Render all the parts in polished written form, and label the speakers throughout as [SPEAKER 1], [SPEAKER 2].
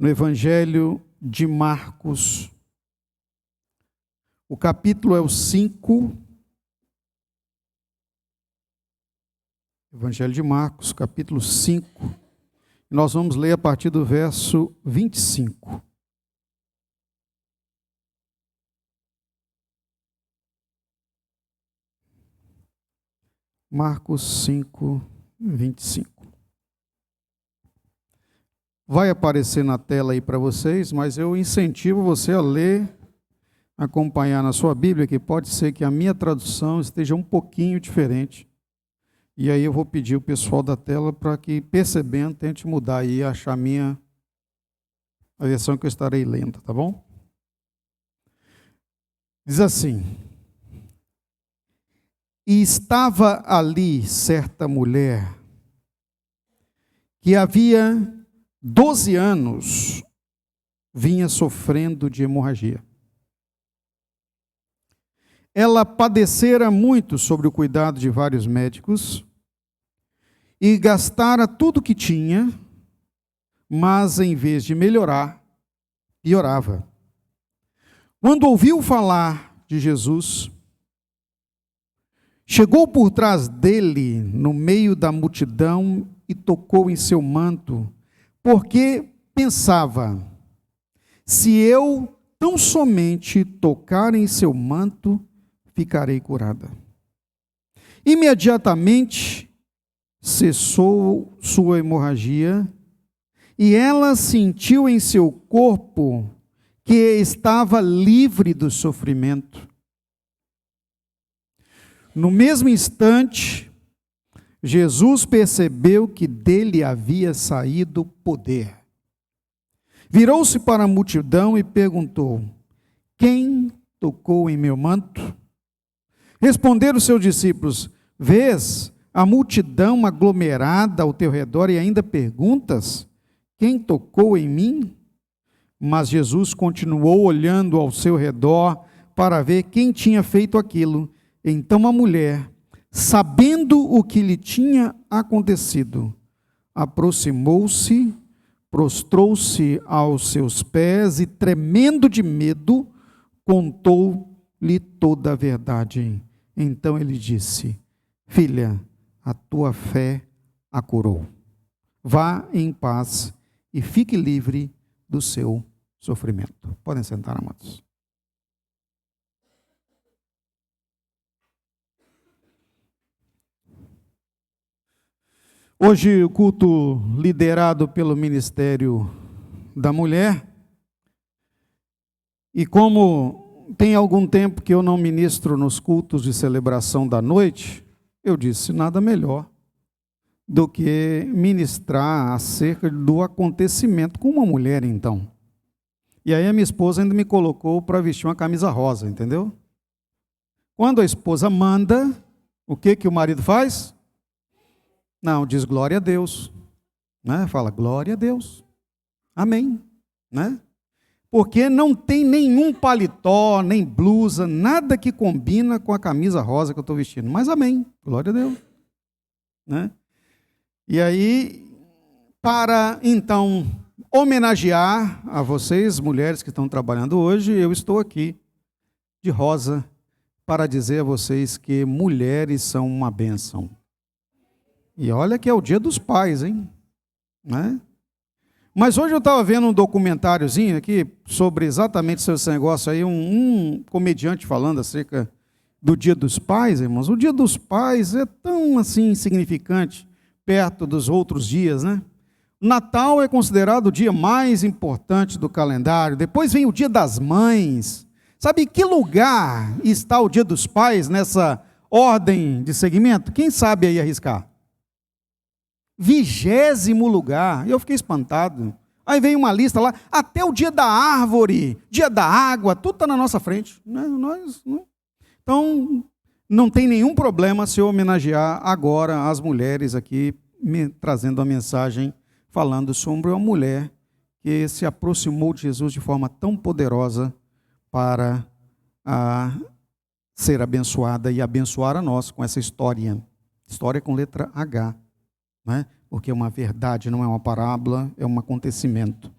[SPEAKER 1] no Evangelho de Marcos. O capítulo é o 5. Evangelho de Marcos, capítulo 5. Nós vamos ler a partir do verso 25. Marcos 5, 25. Vai aparecer na tela aí para vocês, mas eu incentivo você a ler, acompanhar na sua Bíblia, que pode ser que a minha tradução esteja um pouquinho diferente. E aí eu vou pedir o pessoal da tela para que, percebendo, tente mudar aí e achar a versão que eu estarei lendo, tá bom? Diz assim: E estava ali certa mulher que havia 12 anos vinha sofrendo de hemorragia. Ela padecera muito sobre o cuidado de vários médicos e gastara tudo o que tinha, mas em vez de melhorar, piorava. Quando ouviu falar de Jesus, chegou por trás dele, no meio da multidão, e tocou em seu manto, porque pensava: se eu tão somente tocar em seu manto, ficarei curada. Imediatamente cessou sua hemorragia, e ela sentiu em seu corpo que estava livre do sofrimento. No mesmo instante, Jesus percebeu que dele havia saído poder. Virou-se para a multidão e perguntou: quem tocou em meu manto? Responderam os seus discípulos: vês a multidão aglomerada ao teu redor e ainda perguntas: quem tocou em mim? Mas Jesus continuou olhando ao seu redor para ver quem tinha feito aquilo. Então a mulher, sabendo o que lhe tinha acontecido, aproximou-se, prostrou-se aos seus pés e, tremendo de medo, contou-lhe toda a verdade. Então ele disse: filha, a tua fé a curou. Vá em paz e fique livre do seu sofrimento. Podem sentar, amados. Hoje o culto liderado pelo Ministério da Mulher, e como tem algum tempo que eu não ministro nos cultos de celebração da noite, eu disse: nada melhor do que ministrar acerca do acontecimento com uma mulher, então. E aí a minha esposa ainda me colocou para vestir uma camisa rosa, entendeu? Quando a esposa manda, o que o marido faz? Não, diz glória a Deus, né? Fala glória a Deus, amém, né? Porque não tem nenhum paletó, nem blusa, nada que combina com a camisa rosa que eu estou vestindo, mas amém, glória a Deus, né? E aí, para então homenagear a vocês, mulheres que estão trabalhando hoje, eu estou aqui de rosa para dizer a vocês que mulheres são uma bênção. E olha que é o dia dos pais, hein? Né? Mas hoje eu estava vendo um documentáriozinho aqui sobre exatamente esse negócio aí, um comediante falando acerca do dia dos pais, irmãos. O dia dos pais é tão assim insignificante perto dos outros dias, né? Natal é considerado o dia mais importante do calendário. Depois vem o dia das mães. Sabe em que lugar está o dia dos pais nessa ordem de segmento? Quem sabe aí arriscar? 20º lugar. Eu fiquei espantado. Aí vem uma lista lá, até o dia da árvore, dia da água, tudo está na nossa frente. Então, não tem nenhum problema se eu homenagear agora as mulheres aqui, trazendo a mensagem, falando sobre uma mulher que se aproximou de Jesus de forma tão poderosa para ser abençoada e abençoar a nós com essa história com letra H. Né? Porque é uma verdade, não é uma parábola, é um acontecimento.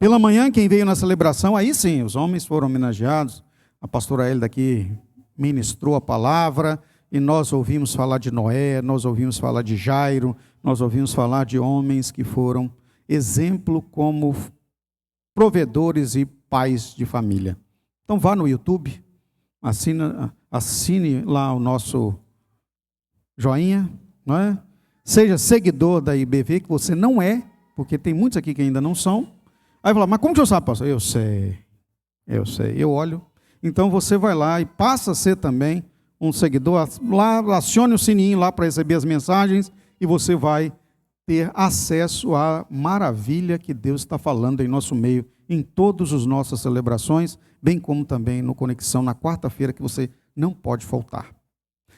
[SPEAKER 1] Pela manhã, quem veio na celebração, aí sim, os homens foram homenageados. A pastora Hélida aqui ministrou a palavra, e nós ouvimos falar de Noé, nós ouvimos falar de Jairo, nós ouvimos falar de homens que foram exemplo como provedores e pais de família. Então vá no YouTube, assine lá o nosso joinha, não é? Seja seguidor da IBV, que você não é, porque tem muitos aqui que ainda não são. Aí fala, mas como que eu sabe, pastor? Eu sei, eu olho. Então você vai lá e passa a ser também um seguidor, lá acione o sininho lá para receber as mensagens e você vai ter acesso à maravilha que Deus está falando em nosso meio, em todas as nossas celebrações, bem como também no Conexão na quarta-feira, que você não pode faltar.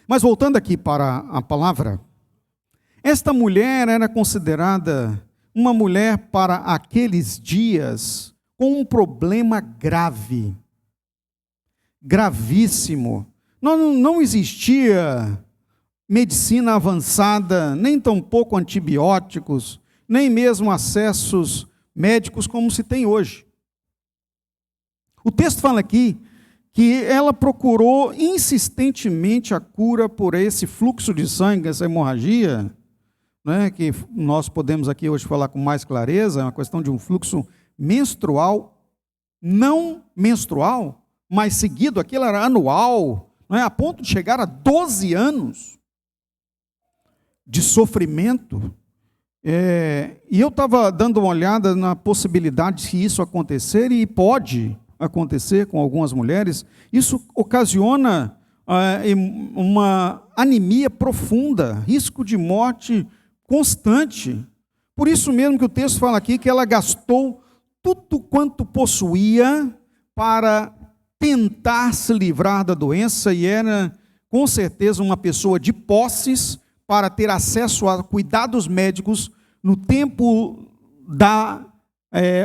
[SPEAKER 1] Mas voltando aqui para a palavra, esta mulher era considerada uma mulher para aqueles dias com um problema grave, gravíssimo. Não existia medicina avançada, nem tampouco antibióticos, nem mesmo acessos médicos como se tem hoje. O texto fala aqui que ela procurou insistentemente a cura por esse fluxo de sangue, essa hemorragia, né, que nós podemos aqui hoje falar com mais clareza, é uma questão de um fluxo menstrual, não menstrual, mas seguido, aquilo era anual, não é, a ponto de chegar a 12 anos de sofrimento. E eu estava dando uma olhada na possibilidade de isso acontecer, e pode acontecer com algumas mulheres. Isso ocasiona uma anemia profunda, risco de morte constante. Por isso mesmo que o texto fala aqui que ela gastou tudo quanto possuía para tentar se livrar da doença, e era com certeza uma pessoa de posses para ter acesso a cuidados médicos no tempo da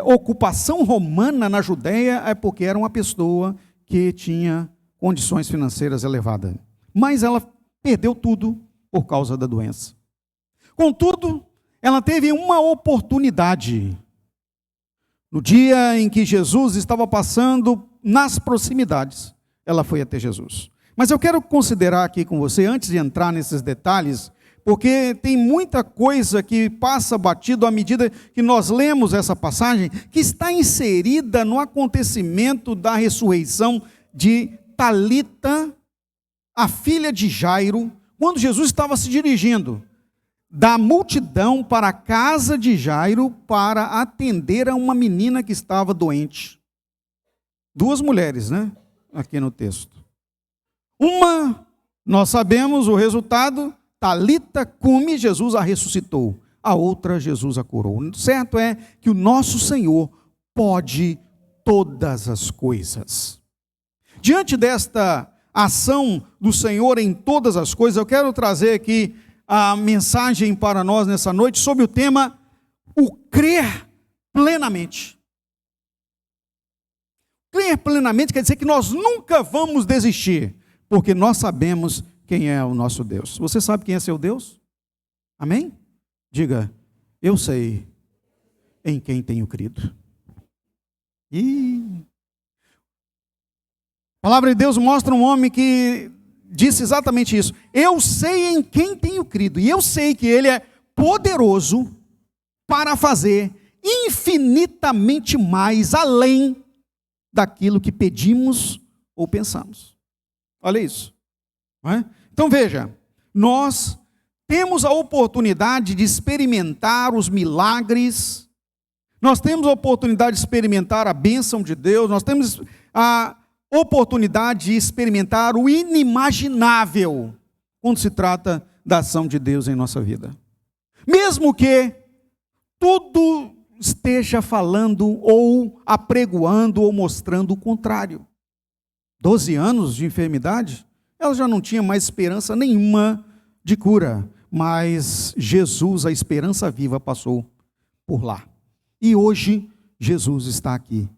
[SPEAKER 1] ocupação romana na Judéia, é porque era uma pessoa que tinha condições financeiras elevadas. Mas ela perdeu tudo por causa da doença. Contudo, ela teve uma oportunidade. No dia em que Jesus estava passando nas proximidades, ela foi até Jesus. Mas eu quero considerar aqui com você, antes de entrar nesses detalhes, porque tem muita coisa que passa batido à medida que nós lemos essa passagem, que está inserida no acontecimento da ressurreição de Talita, a filha de Jairo, quando Jesus estava se dirigindo da multidão para a casa de Jairo para atender a uma menina que estava doente. Duas mulheres, né? Aqui no texto. Uma, nós sabemos o resultado, Talita cumi, Jesus a ressuscitou. A outra, Jesus a curou. O certo é que o nosso Senhor pode todas as coisas. Diante desta ação do Senhor em todas as coisas, eu quero trazer aqui a mensagem para nós nessa noite sobre o tema o crer plenamente. Crer plenamente quer dizer que nós nunca vamos desistir, porque nós sabemos quem é o nosso Deus. Você sabe quem é seu Deus? Amém? Diga, eu sei em quem tenho crido. A palavra de Deus mostra um homem que disse exatamente isso. Eu sei em quem tenho crido, e eu sei que Ele é poderoso para fazer infinitamente mais além daquilo que pedimos ou pensamos. Olha isso. Não é? Então veja, nós temos a oportunidade de experimentar os milagres, nós temos a oportunidade de experimentar a bênção de Deus, nós temos a oportunidade de experimentar o inimaginável quando se trata da ação de Deus em nossa vida. Mesmo que tudo esteja falando ou apregoando ou mostrando o contrário. 12 anos de enfermidade, ela já não tinha mais esperança nenhuma de cura, mas Jesus, a esperança viva, passou por lá. E hoje Jesus está aqui.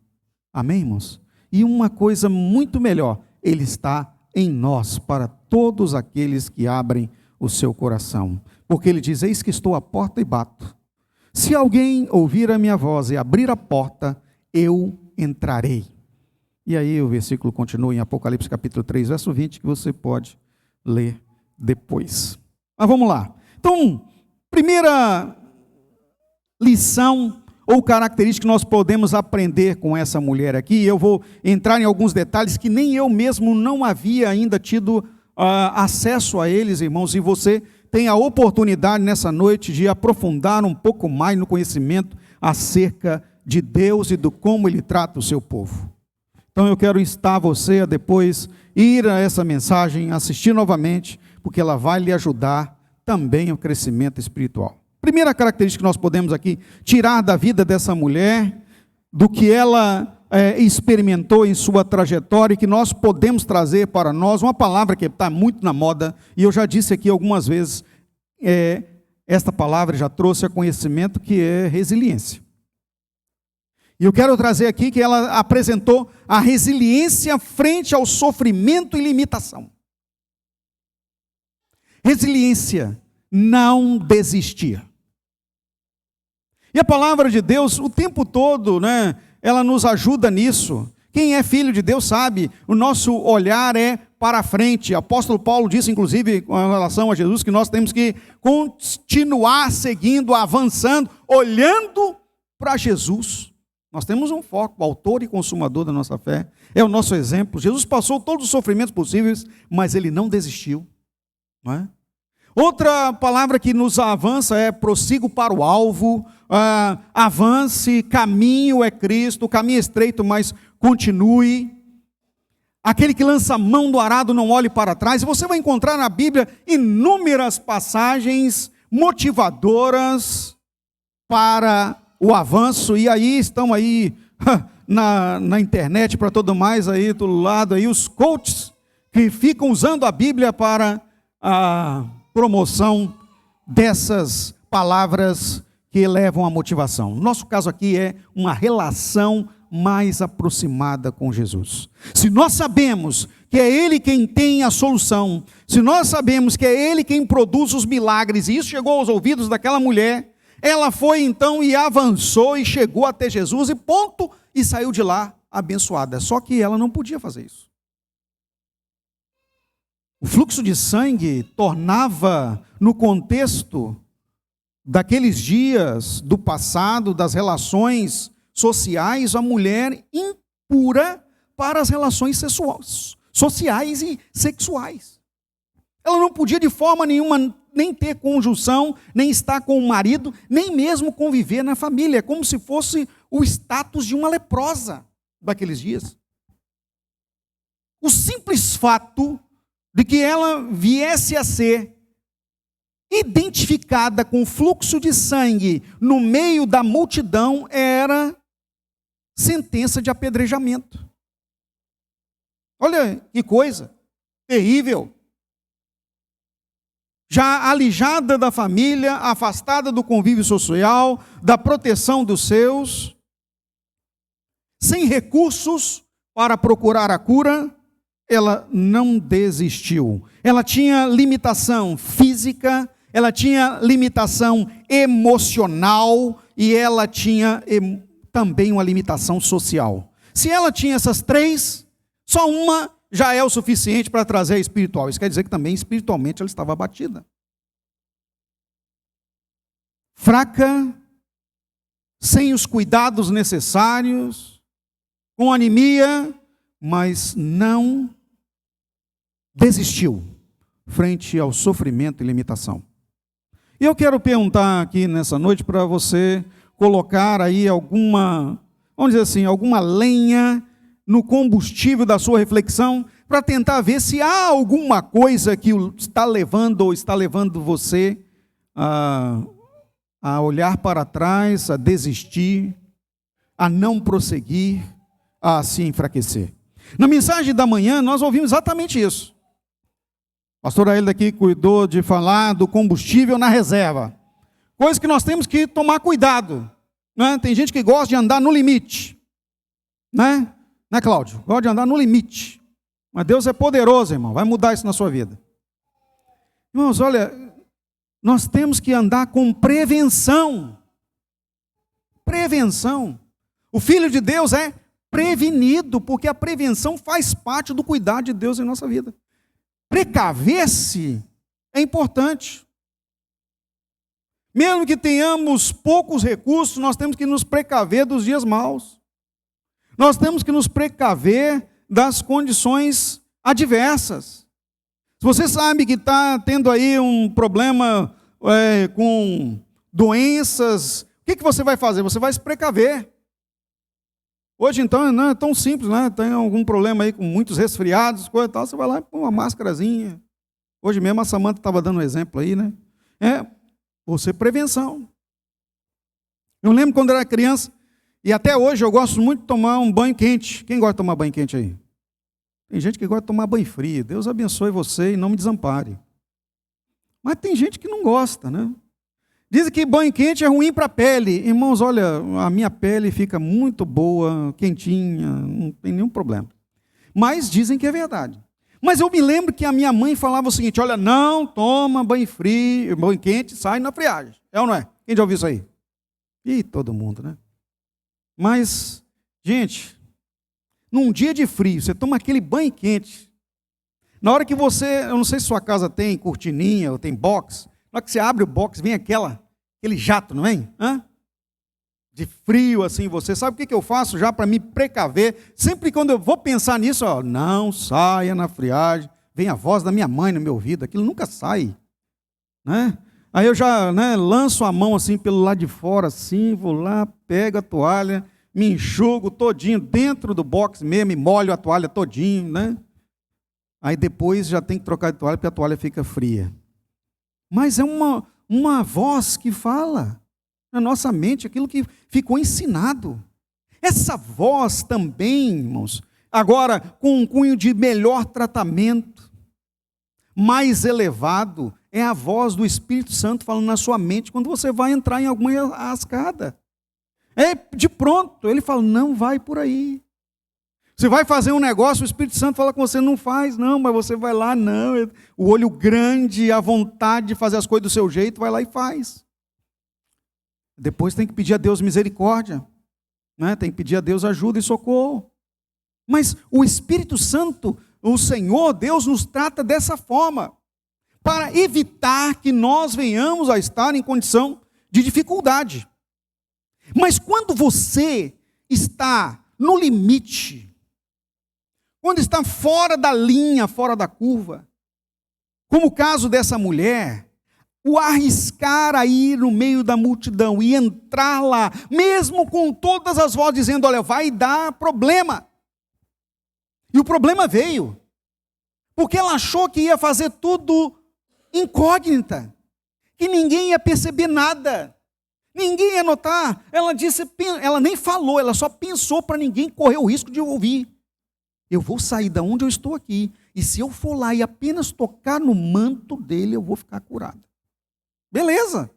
[SPEAKER 1] Amém, irmãos? E uma coisa muito melhor, Ele está em nós, para todos aqueles que abrem o seu coração. Porque Ele diz, eis que estou à porta e bato. Se alguém ouvir a minha voz e abrir a porta, eu entrarei. E aí o versículo continua em Apocalipse capítulo 3, verso 20, que você pode ler depois. Mas vamos lá. Então, primeira lição ou característica que nós podemos aprender com essa mulher aqui, eu vou entrar em alguns detalhes que nem eu mesmo não havia ainda tido acesso a eles, irmãos, e você tem a oportunidade nessa noite de aprofundar um pouco mais no conhecimento acerca de Deus e do como Ele trata o seu povo. Então eu quero instar você a depois ir a essa mensagem, assistir novamente, porque ela vai lhe ajudar também no crescimento espiritual. Primeira característica que nós podemos aqui tirar da vida dessa mulher, do que ela experimentou em sua trajetória e que nós podemos trazer para nós, uma palavra que está muito na moda, e eu já disse aqui algumas vezes, esta palavra já trouxe a conhecimento, que é resiliência. E eu quero trazer aqui que ela apresentou a resiliência frente ao sofrimento e limitação. Resiliência, não desistir. E a palavra de Deus, o tempo todo, né, ela nos ajuda nisso. Quem é filho de Deus sabe, o nosso olhar é para frente. O apóstolo Paulo disse, inclusive, com relação a Jesus, que nós temos que continuar seguindo, avançando, olhando para Jesus. Nós temos um foco, o autor e consumador da nossa fé, é o nosso exemplo. Jesus passou todos os sofrimentos possíveis, mas ele não desistiu. Não é? Outra palavra que nos avança é prossigo para o alvo, avance, caminho é Cristo, o caminho é estreito, mas continue. Aquele que lança a mão do arado não olhe para trás. E você vai encontrar na Bíblia inúmeras passagens motivadoras para o avanço, e aí estão aí na internet para todo mais, aí do lado, aí os coaches que ficam usando a Bíblia para a promoção dessas palavras que elevam a motivação. No nosso caso aqui é uma relação mais aproximada com Jesus. Se nós sabemos que é Ele quem tem a solução, se nós sabemos que é Ele quem produz os milagres, e isso chegou aos ouvidos daquela mulher, ela foi então e avançou e chegou até Jesus e ponto, e saiu de lá abençoada. Só que ela não podia fazer isso. O fluxo de sangue tornava, no contexto daqueles dias do passado, das relações sociais, a mulher impura para as relações sociais e sexuais. Ela não podia de forma nenhuma nem ter conjunção, nem estar com o marido, nem mesmo conviver na família. É como se fosse o status de uma leprosa daqueles dias. O simples fato de que ela viesse a ser identificada com fluxo de sangue no meio da multidão era sentença de apedrejamento. Olha que coisa terrível. Já alijada da família, afastada do convívio social, da proteção dos seus, sem recursos para procurar a cura, ela não desistiu. Ela tinha limitação física, ela tinha limitação emocional e ela tinha também uma limitação social. Se ela tinha essas três, só uma já é o suficiente para trazer a espiritual. Isso quer dizer que também espiritualmente ela estava abatida. Fraca, sem os cuidados necessários, com anemia, mas não desistiu frente ao sofrimento e limitação. E eu quero perguntar aqui nessa noite para você colocar aí alguma, vamos dizer assim, alguma lenha no combustível da sua reflexão, para tentar ver se há alguma coisa que está levando ou está levando você a olhar para trás, a desistir, a não prosseguir, a se enfraquecer. Na mensagem da manhã, nós ouvimos exatamente isso. O pastor Ailton aqui cuidou de falar do combustível na reserva. Coisa que nós temos que tomar cuidado. Né? Tem gente que gosta de andar no limite. Né, Cláudio? Gosta de andar no limite. Mas Deus é poderoso, irmão. Vai mudar isso na sua vida. Irmãos, olha, nós temos que andar com prevenção. Prevenção. O Filho de Deus é prevenido, porque a prevenção faz parte do cuidado de Deus em nossa vida. Precaver-se é importante. Mesmo que tenhamos poucos recursos, nós temos que nos precaver dos dias maus. Nós temos que nos precaver das condições adversas. Se você sabe que está tendo aí um problema com doenças, o que você vai fazer? Você vai se precaver. Hoje, então, não é tão simples, né? Tem algum problema aí com muitos resfriados, coisa e tal, você vai lá e põe uma máscarazinha. Hoje mesmo a Samanta estava dando um exemplo aí, né? Você prevenção. Eu lembro quando eu era criança, e até hoje eu gosto muito de tomar um banho quente. Quem gosta de tomar banho quente aí? Tem gente que gosta de tomar banho frio. Deus abençoe você e não me desampare. Mas tem gente que não gosta, né? Dizem que banho quente é ruim para a pele. Irmãos, olha, a minha pele fica muito boa, quentinha, não tem nenhum problema. Mas dizem que é verdade. Mas eu me lembro que a minha mãe falava o seguinte, olha, não toma banho frio, banho quente, sai na friagem. É ou não é? Quem já ouviu isso aí? Ih, todo mundo, né? Mas, gente, num dia de frio, você toma aquele banho quente. Na hora que você, eu não sei se sua casa tem cortininha ou tem box, na hora que você abre o box, vem aquele jato, não vem? De frio assim, você sabe o que eu faço já para me precaver? Sempre quando eu vou pensar nisso, não saia na friagem, vem a voz da minha mãe no meu ouvido, aquilo nunca sai, né? Aí eu já lanço a mão assim pelo lado de fora, assim, vou lá, pego a toalha, me enxugo todinho dentro do box mesmo, e molho a toalha todinho, né? Aí depois já tem que trocar de toalha, porque a toalha fica fria. Mas é uma voz que fala na nossa mente, aquilo que ficou ensinado. Essa voz também, irmãos, agora com um cunho de melhor tratamento, mais elevado, é a voz do Espírito Santo falando na sua mente quando você vai entrar em alguma ascada. De pronto, ele fala, não vai por aí. Você vai fazer um negócio, o Espírito Santo fala com você, não faz, não, mas você vai lá, não. O olho grande, a vontade de fazer as coisas do seu jeito, vai lá e faz. Depois tem que pedir a Deus misericórdia, né? Tem que pedir a Deus ajuda e socorro. Mas o Espírito Santo, o Senhor, Deus nos trata dessa forma, para evitar que nós venhamos a estar em condição de dificuldade. Mas quando você está no limite, quando está fora da linha, fora da curva, como o caso dessa mulher, o arriscar a ir no meio da multidão e entrar lá, mesmo com todas as vozes dizendo, olha, vai dar problema. E o problema veio, porque ela achou que ia fazer tudo incógnita, que ninguém ia perceber nada, ninguém ia notar. Ela disse, ela nem falou, ela só pensou para ninguém correr o risco de ouvir. Eu vou sair da onde eu estou aqui, e se eu for lá e apenas tocar no manto dele, eu vou ficar curada. Beleza.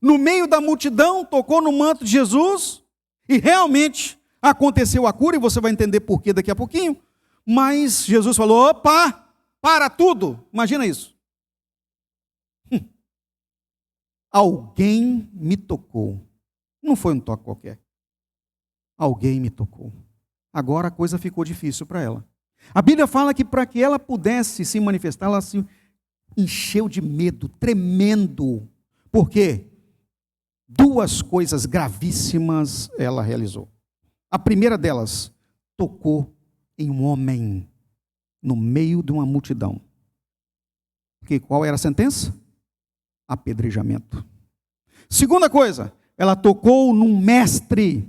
[SPEAKER 1] No meio da multidão, tocou no manto de Jesus, e realmente aconteceu a cura, e você vai entender por quê daqui a pouquinho. Mas Jesus falou, opa, para tudo. Imagina isso. Alguém me tocou. Não foi um toque qualquer. Alguém me tocou. Agora a coisa ficou difícil para ela. A Bíblia fala que para que ela pudesse se manifestar, ela se encheu de medo, tremendo. Por quê? Duas coisas gravíssimas ela realizou. A primeira delas, tocou em um homem no meio de uma multidão. Porque qual era a sentença? Apedrejamento. Segunda coisa, ela tocou num mestre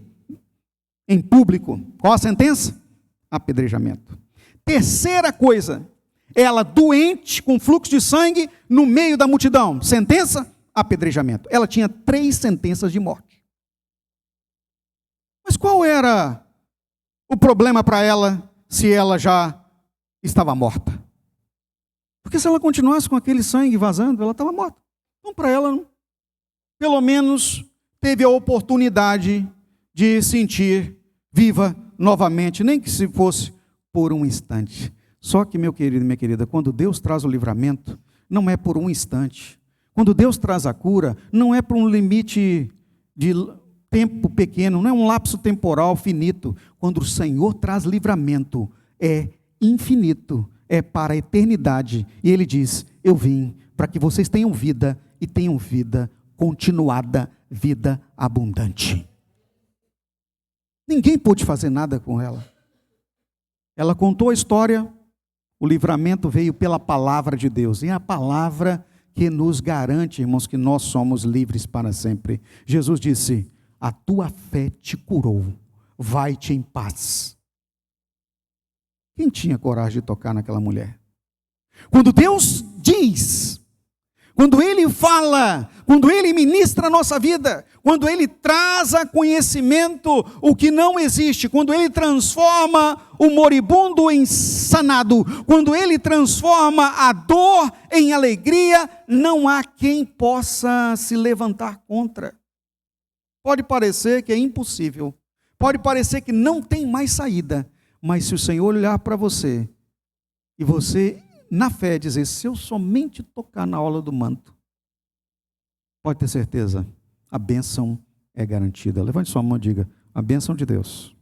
[SPEAKER 1] em público. Qual a sentença? Apedrejamento. Terceira coisa, ela doente, com fluxo de sangue, no meio da multidão. Sentença? Apedrejamento. Ela tinha 3 sentenças de morte. Mas qual era o problema para ela, se ela já estava morta? Porque se ela continuasse com aquele sangue vazando, ela estava morta. Então, para ela, pelo menos, teve a oportunidade de sentir viva novamente, nem que se fosse por um instante. Só que, meu querido e minha querida, quando Deus traz o livramento, não é por um instante. Quando Deus traz a cura, não é por um limite de tempo pequeno, não é um lapso temporal finito. Quando o Senhor traz livramento, é infinito, é para a eternidade. E Ele diz: eu vim para que vocês tenham vida e tenham vida continuada, vida abundante. Ninguém pôde fazer nada com ela. Ela contou a história, o livramento veio pela palavra de Deus. E é a palavra que nos garante, irmãos, que nós somos livres para sempre. Jesus disse: a tua fé te curou, vai-te em paz. Quem tinha coragem de tocar naquela mulher? Quando Deus diz, quando Ele fala, quando Ele ministra a nossa vida, quando Ele traz a conhecimento o que não existe, quando Ele transforma o moribundo em sanado, quando Ele transforma a dor em alegria, não há quem possa se levantar contra. Pode parecer que é impossível, pode parecer que não tem mais saída, mas se o Senhor olhar para você, e você, na fé, dizer: se eu somente tocar na orla do manto, pode ter certeza, a bênção é garantida. Levante sua mão e diga: a bênção de Deus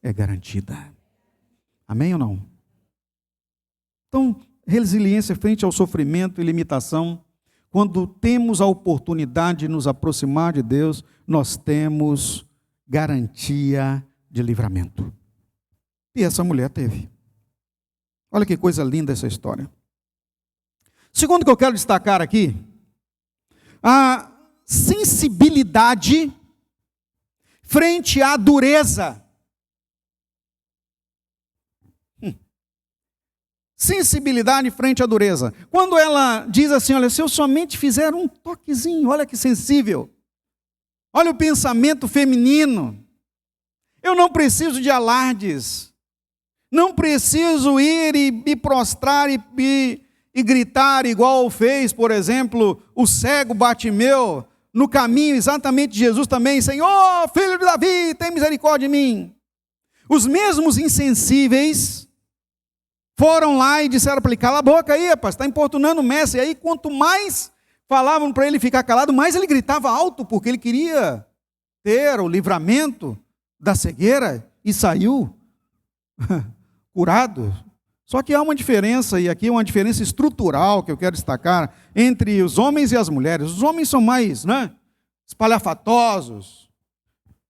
[SPEAKER 1] é garantida. Amém ou não? Então, resiliência frente ao sofrimento e limitação. Quando temos a oportunidade de nos aproximar de Deus, nós temos garantia de livramento. E essa mulher teve. Olha que coisa linda essa história. Segundo que eu quero destacar aqui, a sensibilidade frente à dureza. Sensibilidade frente à dureza. Quando ela diz assim: olha, se eu somente fizer um toquezinho, olha que sensível. Olha o pensamento feminino. Eu não preciso de alardes. Não preciso ir e me prostrar e gritar igual fez, por exemplo, o cego Bartimeu, no caminho exatamente de Jesus também: Senhor, filho de Davi, tem misericórdia de mim. Os mesmos insensíveis foram lá e disseram para ele: cala a boca aí, rapaz, está importunando o mestre. E aí, quanto mais falavam para ele ficar calado, mais ele gritava alto, porque ele queria ter o livramento da cegueira e saiu curado. Só que há uma diferença, e aqui é uma diferença estrutural que eu quero destacar, entre os homens e as mulheres. Os homens são mais, espalhafatosos.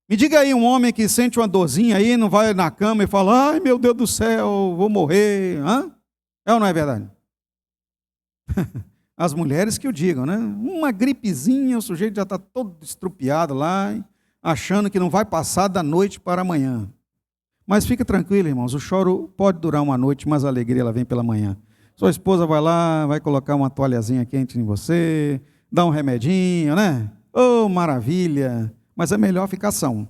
[SPEAKER 1] Me diga aí um homem que sente uma dorzinha aí, não vai na cama e fala: ai meu Deus do céu, vou morrer. É ou não é verdade? As mulheres que o digam, né? Uma gripezinha, o sujeito já está todo estrupiado lá, achando que não vai passar da noite para amanhã. Mas fica tranquilo, irmãos, o choro pode durar uma noite, mas a alegria ela vem pela manhã. Sua esposa vai lá, vai colocar uma toalhazinha quente em você, dá um remedinho, né? Oh, maravilha! Mas é melhor ficar são.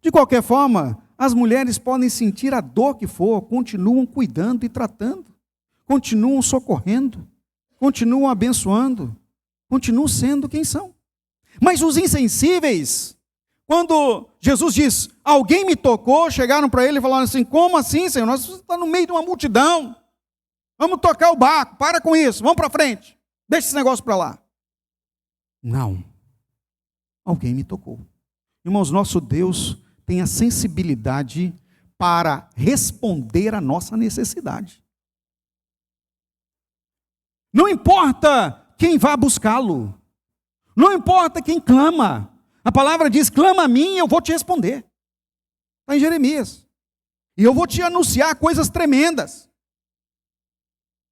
[SPEAKER 1] De qualquer forma, as mulheres podem sentir a dor que for, continuam cuidando e tratando, continuam socorrendo, continuam abençoando, continuam sendo quem são. Mas os insensíveis, quando Jesus diz: alguém me tocou, chegaram para ele e falaram assim: como assim, Senhor? Nós estamos no meio de uma multidão, vamos tocar o barco, para com isso, vamos para frente, deixa esse negócio para lá. Não. Alguém me tocou. Irmãos, nosso Deus tem a sensibilidade para responder à nossa necessidade. Não importa quem vá buscá-lo, não importa quem clama, a palavra diz: clama a mim e eu vou te responder. Está em Jeremias. E eu vou te anunciar coisas tremendas.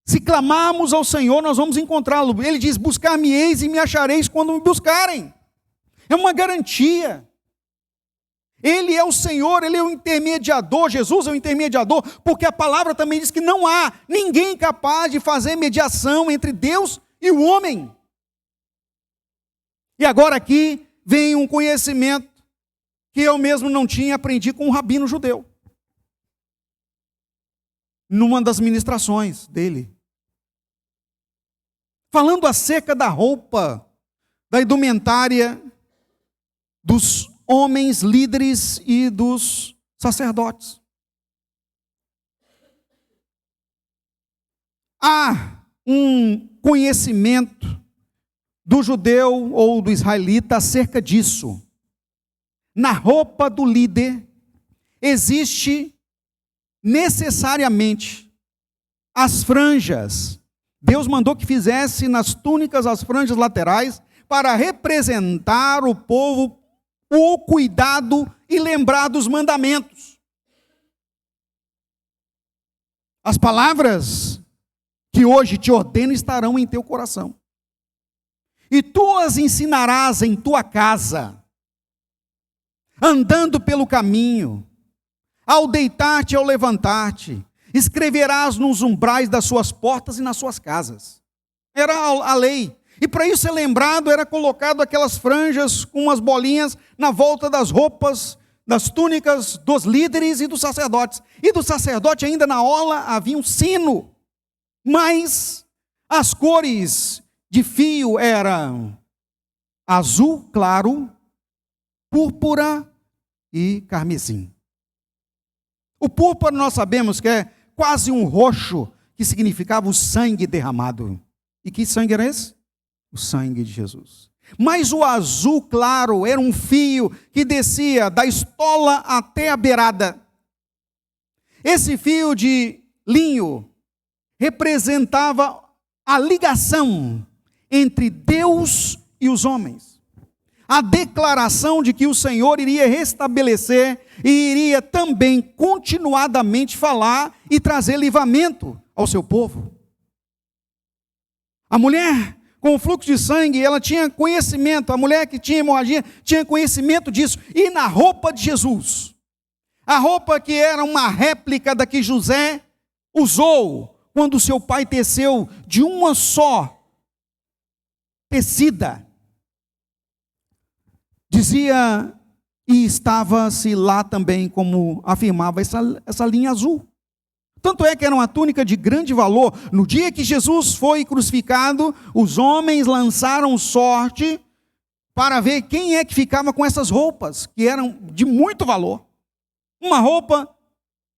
[SPEAKER 1] Se clamarmos ao Senhor, nós vamos encontrá-lo. Ele diz: buscar-me-eis e me achareis quando me buscarem. É uma garantia. Ele é o Senhor, Ele é o intermediador, Jesus é o intermediador, porque a palavra também diz que não há ninguém capaz de fazer mediação entre Deus e o homem. E agora aqui vem um conhecimento que eu mesmo não tinha, aprendi com um rabino judeu, numa das ministrações dele, falando acerca da roupa, da indumentária dos homens líderes e dos sacerdotes. Há um conhecimento do judeu ou do israelita acerca disso. Na roupa do líder existe necessariamente as franjas. Deus mandou que fizesse nas túnicas as franjas laterais para representar o povo, o cuidado e lembrar dos mandamentos. As palavras que hoje te ordeno estarão em teu coração. E tu as ensinarás em tua casa, andando pelo caminho, ao deitar-te e ao levantar-te, escreverás nos umbrais das suas portas e nas suas casas. Era a lei. E para isso ser lembrado, era colocado aquelas franjas com umas bolinhas na volta das roupas, das túnicas dos líderes e dos sacerdotes. E do sacerdote ainda na orla havia um sino. Mas as cores de fio eram azul claro, púrpura e carmesim. O púrpura nós sabemos que é quase um roxo, que significava o sangue derramado. E que sangue era esse? O sangue de Jesus. Mas o azul claro era um fio que descia da estola até a beirada. Esse fio de linho representava a ligação entre Deus e os homens. A declaração de que o Senhor iria restabelecer e iria também continuadamente falar e trazer livramento ao seu povo. A mulher com o fluxo de sangue, ela tinha conhecimento, a mulher que tinha hemorragia tinha conhecimento disso. E na roupa de Jesus, a roupa que era uma réplica da que José usou quando seu pai teceu de uma só tecida, dizia, e estava-se lá também, como afirmava essa linha azul. Tanto é que era uma túnica de grande valor. No dia que Jesus foi crucificado, os homens lançaram sorte para ver quem é que ficava com essas roupas, que eram de muito valor. Uma roupa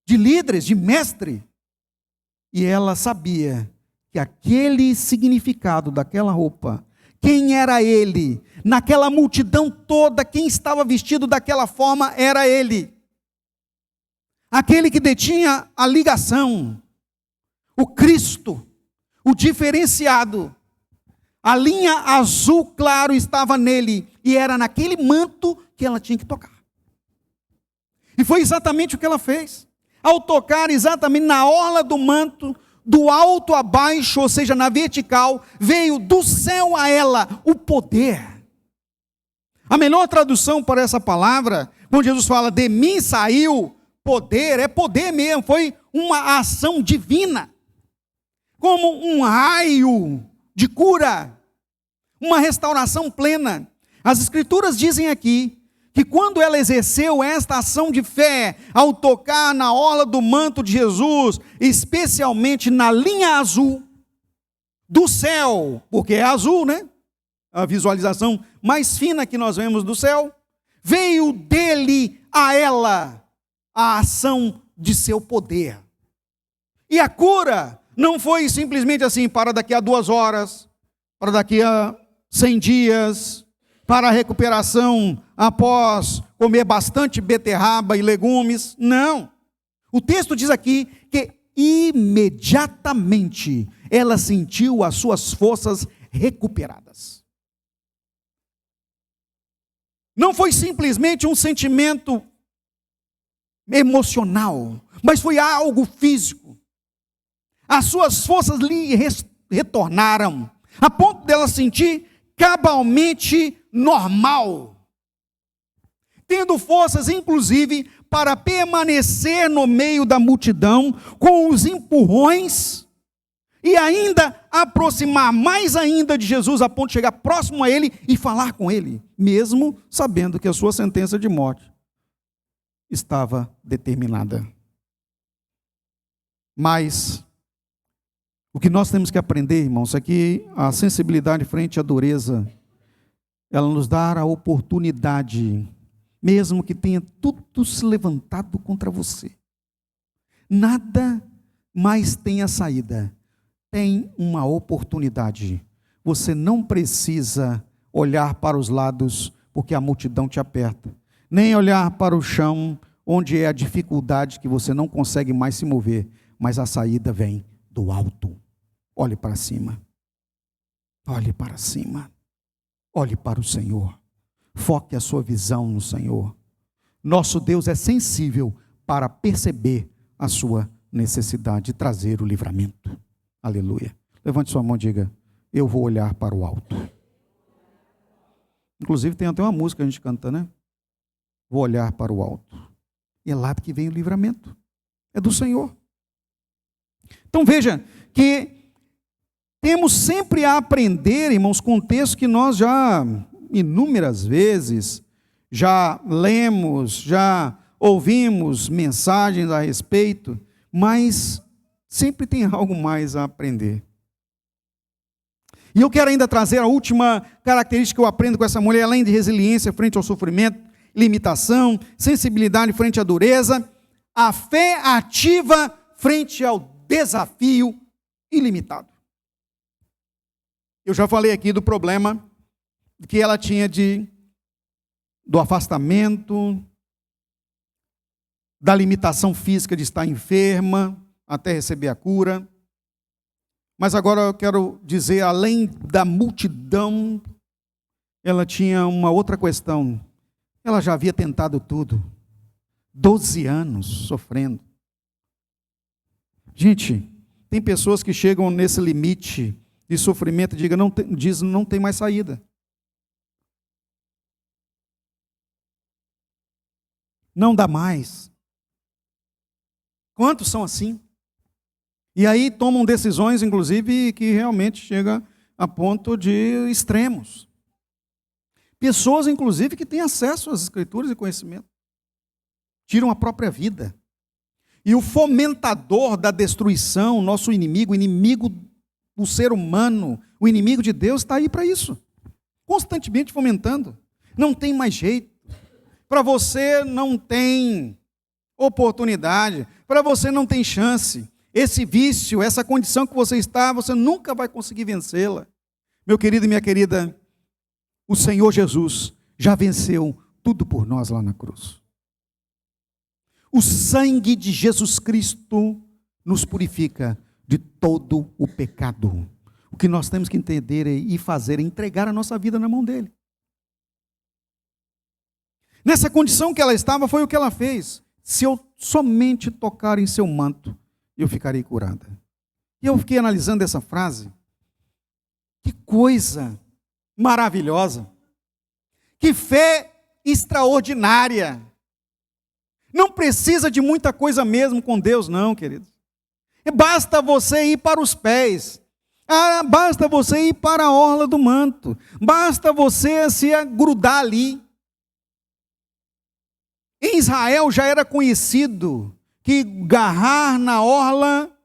[SPEAKER 1] de líderes, de mestre. E ela sabia que aquele significado daquela roupa, quem era ele? Naquela multidão toda, quem estava vestido daquela forma era ele. Aquele que detinha a ligação, o Cristo, o diferenciado. A linha azul claro estava nele, e era naquele manto que ela tinha que tocar. E foi exatamente o que ela fez. Ao tocar exatamente na orla do manto, do alto a baixo, ou seja, na vertical, veio do céu a ela o poder. A melhor tradução para essa palavra, quando Jesus fala, de mim saiu poder, é poder mesmo, foi uma ação divina, como um raio de cura, uma restauração plena. As Escrituras dizem aqui, que quando ela exerceu esta ação de fé, ao tocar na orla do manto de Jesus, especialmente na linha azul do céu, porque é azul, né? A visualização mais fina que nós vemos do céu, veio dele a ela a ação de seu poder. E a cura não foi simplesmente assim, para daqui a 2 horas, para daqui a 100 dias, para a recuperação após comer bastante beterraba e legumes. Não. O texto diz aqui que imediatamente ela sentiu as suas forças recuperadas. Não foi simplesmente um sentimento emocional, mas foi algo físico. As suas forças lhe retornaram, a ponto dela sentir cabalmente normal, tendo forças, inclusive, para permanecer no meio da multidão, com os empurrões, e ainda aproximar mais ainda de Jesus, a ponto de chegar próximo a ele e falar com ele, mesmo sabendo que a sua sentença de morte estava determinada. Mas o que nós temos que aprender, irmãos, é que a sensibilidade frente à dureza, ela nos dá a oportunidade, mesmo que tenha tudo se levantado contra você, nada mais tenha saída, tem uma oportunidade. você não precisa olhar para os lados, porque a multidão te aperta, nem olhar para o chão, onde é a dificuldade que você não consegue mais se mover, mas a saída vem do alto. Olhe para cima. Olhe para cima. Olhe para o Senhor. Foque a sua visão no Senhor. Nosso Deus é sensível para perceber a sua necessidade de trazer o livramento. Aleluia. Levante sua mão e diga: eu vou olhar para o alto. Inclusive tem até uma música que a gente canta, né? Vou olhar para o alto. E é lá que vem o livramento. É do Senhor. Então veja que temos sempre a aprender, irmãos, com textos que nós já inúmeras vezes já lemos, já ouvimos mensagens a respeito, mas sempre tem algo mais a aprender. E eu quero ainda trazer a última característica que eu aprendo com essa mulher, além de resiliência frente ao sofrimento, limitação, sensibilidade frente à dureza, a fé ativa frente ao desafio ilimitado. Eu já falei aqui do problema que ela tinha do afastamento, da limitação física de estar enferma até receber a cura. Mas agora eu quero dizer, além da multidão, ela tinha uma outra questão. Ela já havia tentado tudo. 12 anos sofrendo. Gente, tem pessoas que chegam nesse limite de sofrimento e dizem não tem mais saída. Não dá mais. Quantos são assim? E aí tomam decisões, inclusive, que realmente chegam a ponto de extremos. Pessoas, inclusive, que têm acesso às Escrituras e conhecimento. Tiram a própria vida. E o fomentador da destruição, nosso inimigo, o inimigo do ser humano, o inimigo de Deus, está aí para isso. Constantemente fomentando. Não tem mais jeito. Para você não tem oportunidade. Para você não tem chance. Esse vício, essa condição que você está, você nunca vai conseguir vencê-la. Meu querido e minha querida, o Senhor Jesus já venceu tudo por nós lá na cruz. O sangue de Jesus Cristo nos purifica de todo o pecado. O que nós temos que entender e fazer é entregar a nossa vida na mão dele. Nessa condição que ela estava, foi o que ela fez. Se eu somente tocar em seu manto, eu ficarei curada. E eu fiquei analisando essa frase. Que coisa maravilhosa. Que fé extraordinária. Não precisa de muita coisa mesmo com Deus, não, queridos. Basta você ir para os pés. Basta você ir para a orla do manto. Basta você se grudar ali. Em Israel já era conhecido que agarrar na orla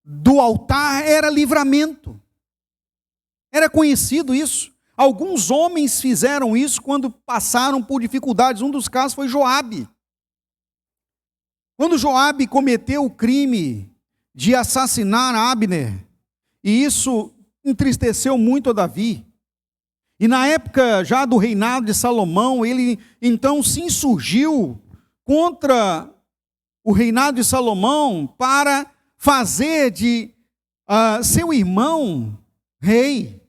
[SPEAKER 1] do altar era livramento. Era conhecido isso. Alguns homens fizeram isso quando passaram por dificuldades. Um dos casos foi Joabe. Quando Joabe cometeu o crime de assassinar Abner, e isso entristeceu muito a Davi. E na época já do reinado de Salomão, ele então se insurgiu contra o reinado de Salomão para fazer de seu irmão rei.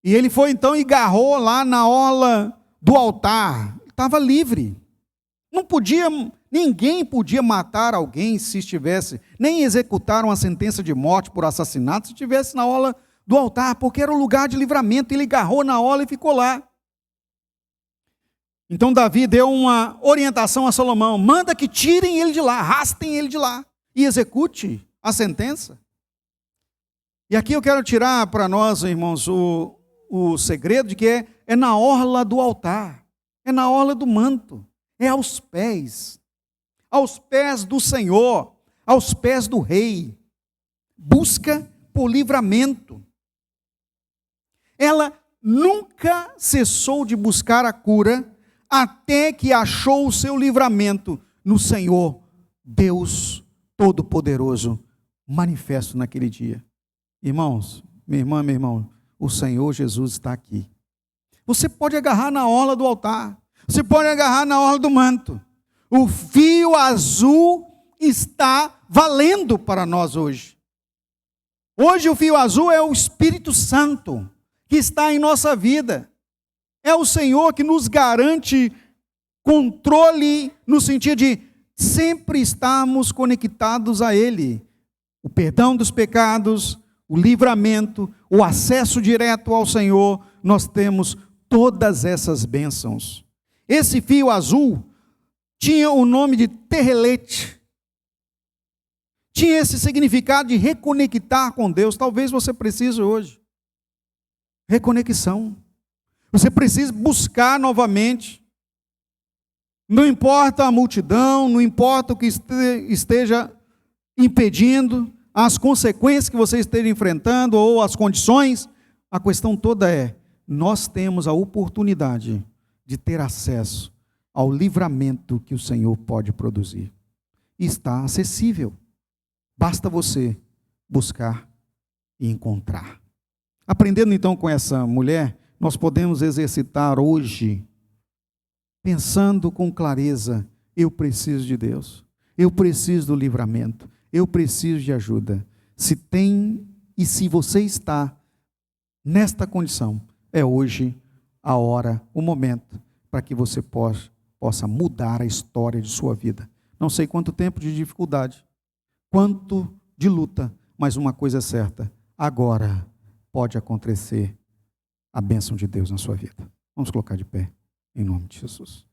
[SPEAKER 1] E ele foi então e agarrou lá na orla do altar. Estava livre. Ninguém podia matar alguém se estivesse, nem executar uma sentença de morte por assassinato se estivesse na orla do altar, porque era o lugar de livramento. Ele agarrou na orla e ficou lá. Então Davi deu uma orientação a Salomão: manda que tirem ele de lá, arrastem ele de lá e execute a sentença. E aqui eu quero tirar para nós, irmãos, o segredo de que é na orla do altar, é na orla do manto, é aos pés do Senhor, aos pés do Rei. Busca por livramento. Ela nunca cessou de buscar a cura até que achou o seu livramento no Senhor, Deus Todo-Poderoso, manifesto naquele dia. Irmãos, minha irmã, meu irmão, o Senhor Jesus está aqui. Você pode agarrar na orla do altar, você pode agarrar na orla do manto. O fio azul está valendo para nós hoje. Hoje o fio azul é o Espírito Santo que está em nossa vida. É o Senhor que nos garante controle no sentido de sempre estarmos conectados a Ele. O perdão dos pecados, o livramento, o acesso direto ao Senhor, nós temos todas essas bênçãos. Esse fio azul tinha o nome de terrelete. Tinha esse significado de reconectar com Deus. Talvez você precise hoje. Reconexão. Você precisa buscar novamente. Não importa a multidão, não importa o que esteja impedindo, as consequências que você esteja enfrentando ou as condições, a questão toda é, nós temos a oportunidade de ter acesso ao livramento que o Senhor pode produzir. Está acessível. Basta você buscar e encontrar. Aprendendo então com essa mulher, nós podemos exercitar hoje, pensando com clareza, eu preciso de Deus, eu preciso do livramento, eu preciso de ajuda. Se tem e se você está nesta condição, é hoje a hora, o momento, para que você possa mudar a história de sua vida. Não sei quanto tempo de dificuldade, quanto de luta, mas uma coisa é certa, agora pode acontecer a bênção de Deus na sua vida. Vamos colocar de pé, em nome de Jesus.